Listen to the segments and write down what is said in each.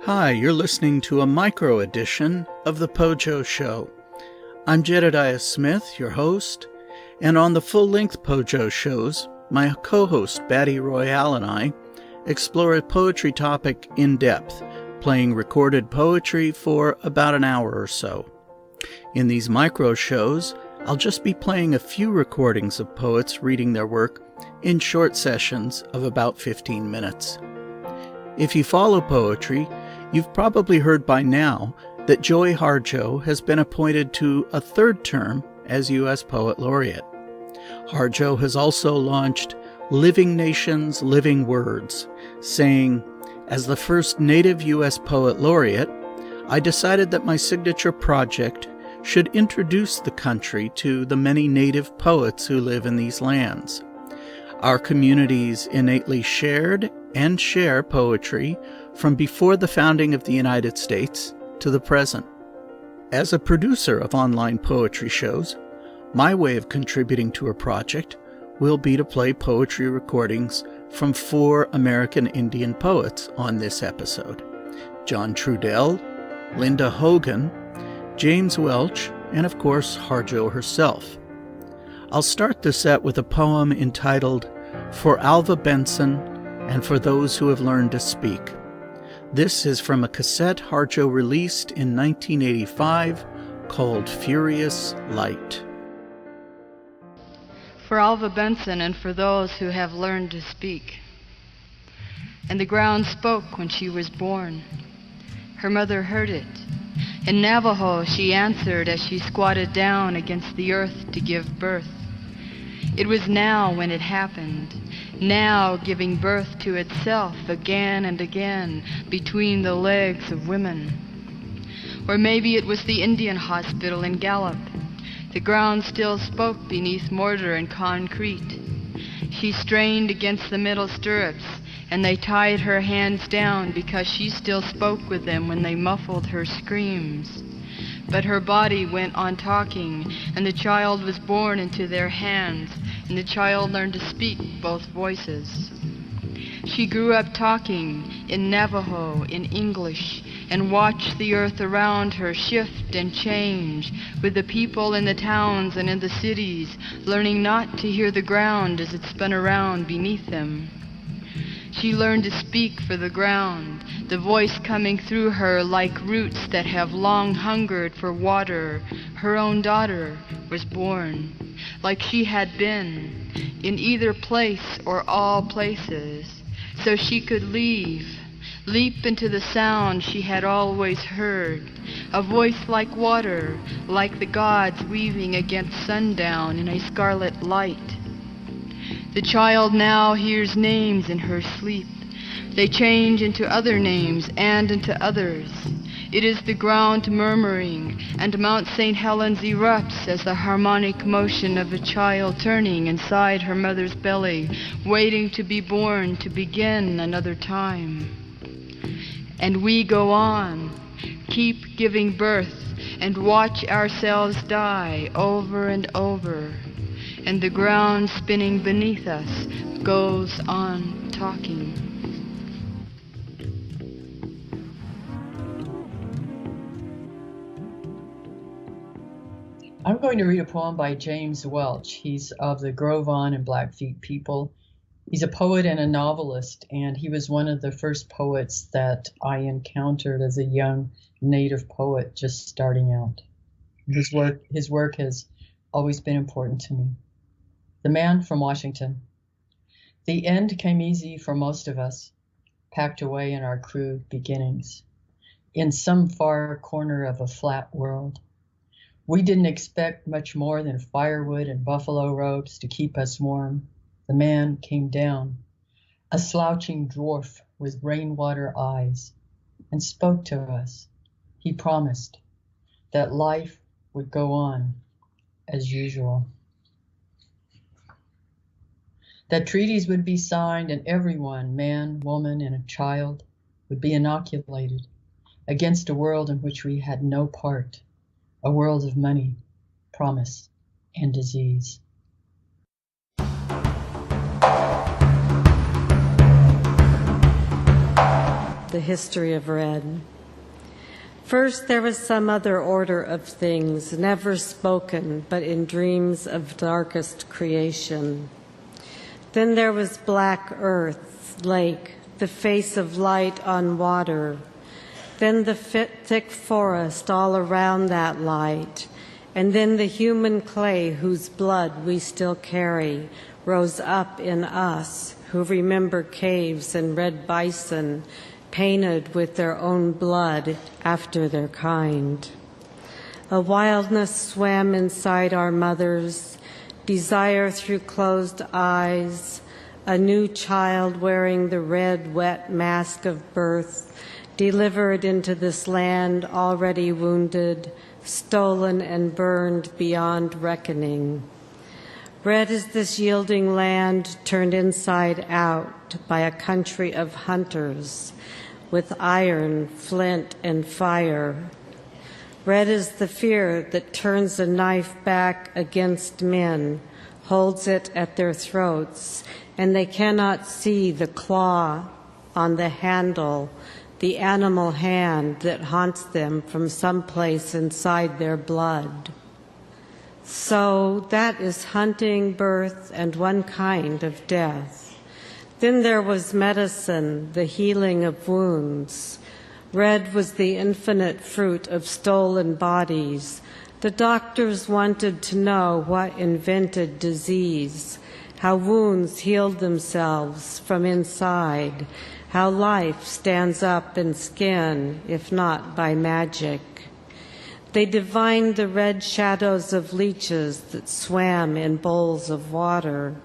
Hi, you're listening to a micro edition of the PoJo Show. I'm Jedediah Smith, your host, and on the full-length PoJo shows, my co-host Batty, Royale, and I explore a poetry topic in depth, playing recorded poetry for about an hour or so. In these micro shows, I'll just be playing a few recordings of poets reading their work in short sessions of about 15 minutes. If you follow poetry, you've probably heard by now that Joy Harjo has been appointed to a third term as U.S. Poet Laureate. Harjo has also launched Living Nations, Living Words, saying, "As the first native U.S. Poet Laureate, I decided that my signature project should introduce the country to the many native poets who live in these lands. Our communities innately shared and share poetry from before the founding of the United States to the present. As a producer of online poetry shows, my way of contributing to a project will be to play poetry recordings from 4 American Indian poets on this episode: John Trudell, Linda Hogan, James Welch, and of course Harjo herself. I'll start the set with a poem entitled For Alva, Benson, and for Those Who Have Learned to Speak. This is from a cassette Harjo released in 1985 called Furious Light. For Alva Benson and for those who have learned to speak. And the ground spoke when she was born. Her mother heard it. In Navajo she answered as she squatted down against the earth to give birth. It was now when it happened, now giving birth to itself again and again between the legs of women. Or maybe it was the Indian hospital in Gallup. The ground still spoke beneath mortar and concrete. She strained against the middle stirrups, and they tied her hands down because she still spoke with them when they muffled her screams. But her body went on talking, and the child was born into their hands, and the child learned to speak both voices. She grew up talking in Navajo, in English, and watched the earth around her shift and change, with the people in the towns and in the cities, learning not to hear the ground as it spun around beneath them. She learned to speak for the ground, the voice coming through her like roots that have long hungered for water. Her own daughter was born, like she had been, in either place or all places, so she could leave, leap into the sound she had always heard, a voice like water, like the gods weaving against sundown in a scarlet light. The child now hears names in her sleep. They change into other names and into others. It is the ground murmuring, and Mount St. Helens erupts as the harmonic motion of a child turning inside her mother's belly, waiting to be born to begin another time. And we go on, keep giving birth, and watch ourselves die over and over. And the ground spinning beneath us goes on talking. I'm going to read a poem by James Welch. He's of the Gros Ventre and Blackfeet people. He's a poet and a novelist, and he was one of the first poets that I encountered as a young native poet just starting out. His work has always been important to me. The Man from Washington. The end came easy for most of us, packed away in our crude beginnings, in some far corner of a flat world. We didn't expect much more than firewood and buffalo robes to keep us warm. The man came down, a slouching dwarf with rainwater eyes, and spoke to us. He promised that life would go on as usual. That treaties would be signed and everyone, man, woman, and a child, would be inoculated against a world in which we had no part, a world of money, promise, and disease. the history of red. First, there was some other order of things, never spoken, but in dreams of darkest creation. Then there was black earth, lake, the face of light on water. Then the thick forest all around that light. And then the human clay whose blood we still carry rose up in us, who remember caves and red bison painted with their own blood after their kind. A wildness swam inside our mothers, desire through closed eyes, a new child wearing the red, wet mask of birth, delivered into this land already wounded, stolen and burned beyond reckoning. Red is this yielding land turned inside out by a country of hunters with iron, flint, and fire. Red is the fear that turns a knife back against men, holds it at their throats, and they cannot see the claw on the handle, the animal hand that haunts them from someplace inside their blood. So that is hunting, birth, and one kind of death. Then there was medicine, the healing of wounds. Red was the infinite fruit of stolen bodies. The doctors wanted to know what invented disease, how wounds healed themselves from inside, how life stands up in skin, if not by magic. They divined the red shadows of leeches that swam in bowls of water.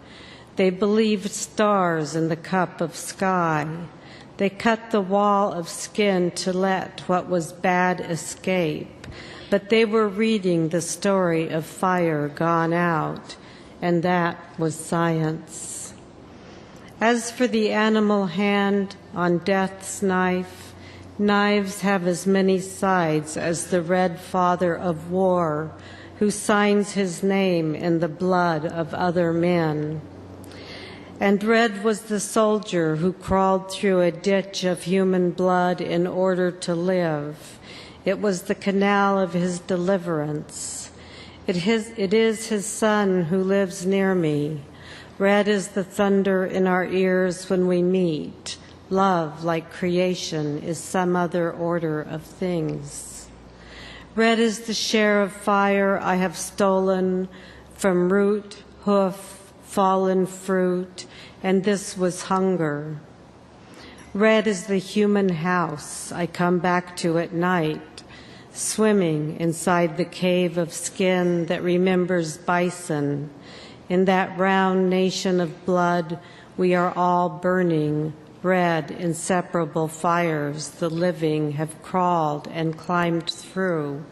They believed stars in the cup of sky. They cut the wall of skin to let what was bad escape, but they were reading the story of fire gone out, and that was science. As for the animal hand on death's knife, knives have as many sides as the red father of war, who signs his name in the blood of other men. And red was the soldier who crawled through a ditch of human blood in order to live. It was the canal of his deliverance. It is his son who lives near me. Red is the thunder in our ears when we meet. Love, like creation, is some other order of things. Red is the share of fire I have stolen from root, hoof, fallen fruit, and this was hunger. Red is the human house I come back to at night, swimming inside the cave of skin that remembers bison. In that round nation of blood, we are all burning, red, inseparable fires the living have crawled and climbed through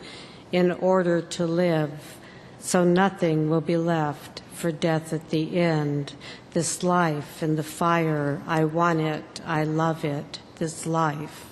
in order to live, so nothing will be left for death at the end. This life in the fire, I want it, I love it, this life.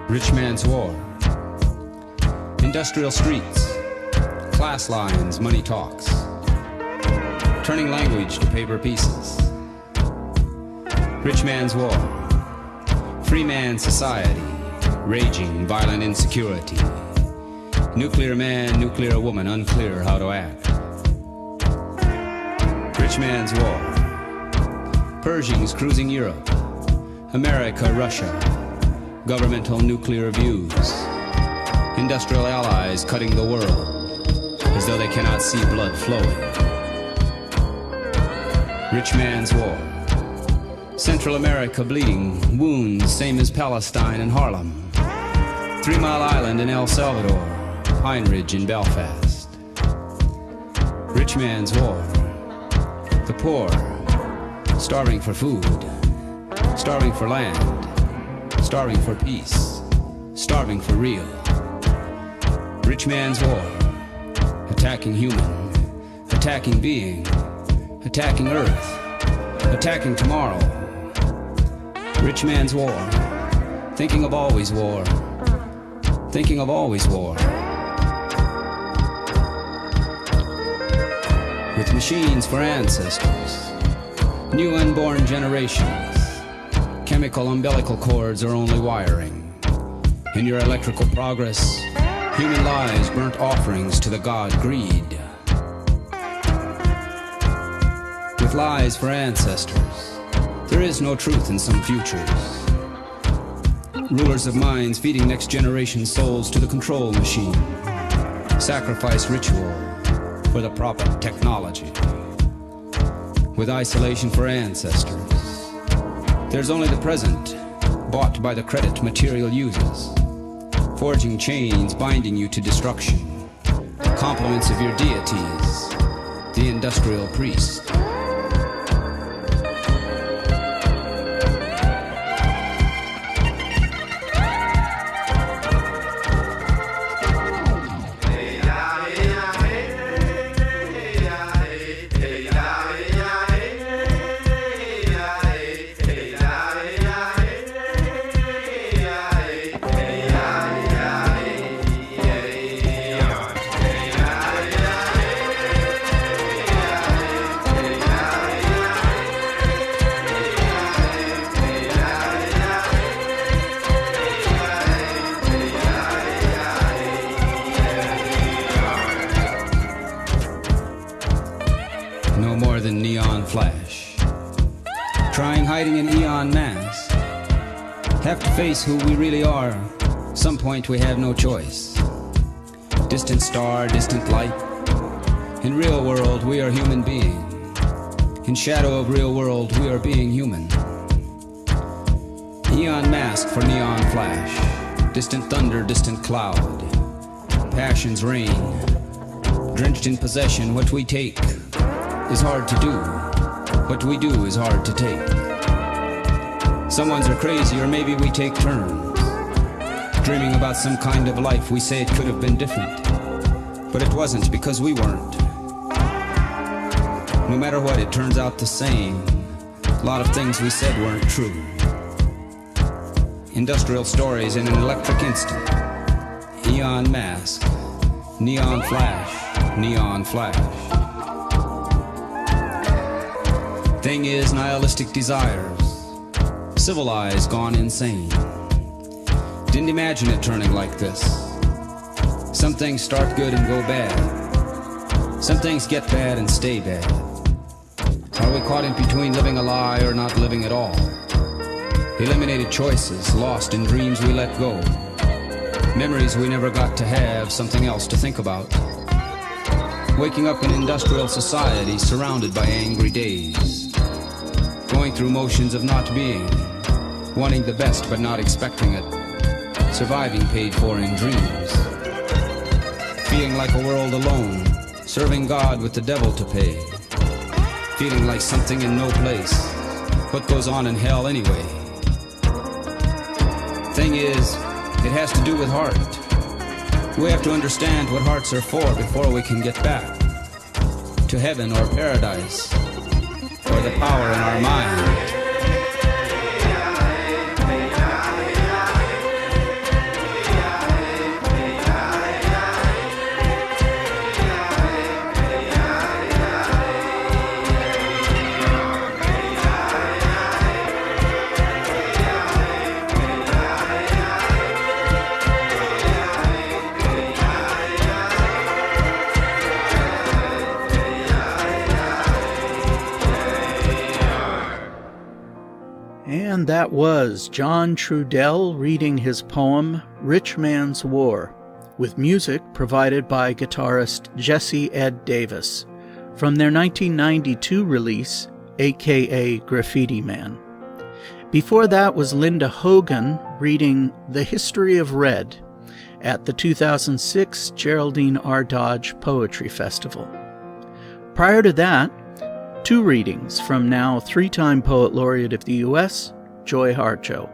Rich man's war. Industrial streets. Class lines, money talks. Turning language to paper pieces. Rich man's war. Free man society. Raging, violent insecurity. Nuclear man, nuclear woman, unclear how to act. Rich man's war. Pershings cruising Europe. America, Russia. Governmental nuclear views. Industrial allies cutting the world as though they cannot see blood flowing. Rich man's war. Central America bleeding, wounds same as Palestine and Harlem. 3 Mile Island in El Salvador, Pine Ridge in Belfast. Rich man's war. The poor, starving for food, starving for land, starving for peace, starving for real. Rich man's war, attacking human, attacking being, attacking earth, attacking tomorrow. Rich man's war, thinking of always war, thinking of always war. With machines for ancestors, new unborn generations, chemical umbilical cords are only wiring. In your electrical progress, human lives burnt offerings to the god greed. With lies for ancestors, there is no truth in some futures. Rulers of minds feeding next generation souls to the control machine. Sacrifice ritual for the proper technology. With isolation for ancestors, there's only the present, bought by the credit material uses. Forging chains binding you to destruction. Compliments of your deities, the industrial priest. Have to face who we really are. Some point we have no choice. Distant star, distant light. In real world we are human being. In shadow of real world we are being human. Neon mask for neon flash. Distant thunder, distant cloud. Passions reign. Drenched in possession, what we take is hard to do. What we do is hard to take. Some ones are crazy, or maybe we take turns. Dreaming about some kind of life, we say it could have been different. But it wasn't, because we weren't. No matter what, it turns out the same. A lot of things we said weren't true. Industrial stories in an electric instant. Eon mask, neon flash, neon flash. Thing is, nihilistic desires. Civilized, gone insane. Didn't imagine it turning like this. Some things start good and go bad. Some things get bad and stay bad. Are we caught in between living a lie or not living at all? Eliminated choices, lost in dreams we let go. Memories we never got to have, something else to think about. Waking up in industrial society surrounded by angry days. Going through motions of not being. Wanting the best but not expecting it. Surviving paid for in dreams. Feeling like a world alone. Serving God with the devil to pay. Feeling like something in no place. What goes on in hell anyway? Thing is, it has to do with heart. We have to understand what hearts are for before we can get back to heaven or paradise, or the power in our mind. And that was John Trudell reading his poem, Rich Man's War, with music provided by guitarist Jesse Ed Davis, from their 1992 release, a.k.a. Graffiti Man. Before that was Linda Hogan reading The History of Red at the 2006 Geraldine R. Dodge Poetry Festival. Prior to that, two readings from now three-time Poet Laureate of the U.S., Joy Harjo.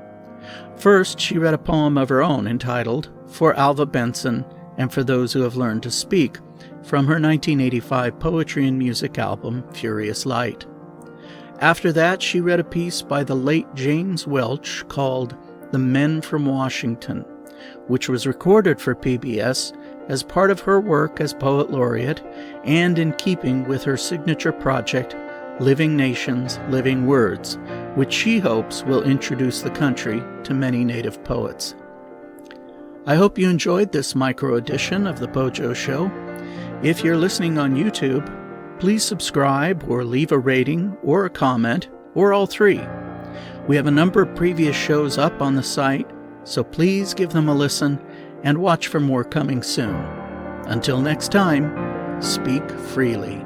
First, she read a poem of her own entitled For Alva, Benson, and for Those Who Have Learned to Speak, from her 1985 poetry and music album, Furious Light. After that, she read a piece by the late James Welch called The Men from Washington, which was recorded for PBS as part of her work as Poet Laureate and in keeping with her signature project, Living Nations, Living Words, which she hopes will introduce the country to many Native poets. I hope you enjoyed this micro edition of the PoJo Show. If you're listening on YouTube, please subscribe or leave a rating or a comment, or all three. We have a number of previous shows up on the site, so please give them a listen and watch for more coming soon. Until next time, speak freely.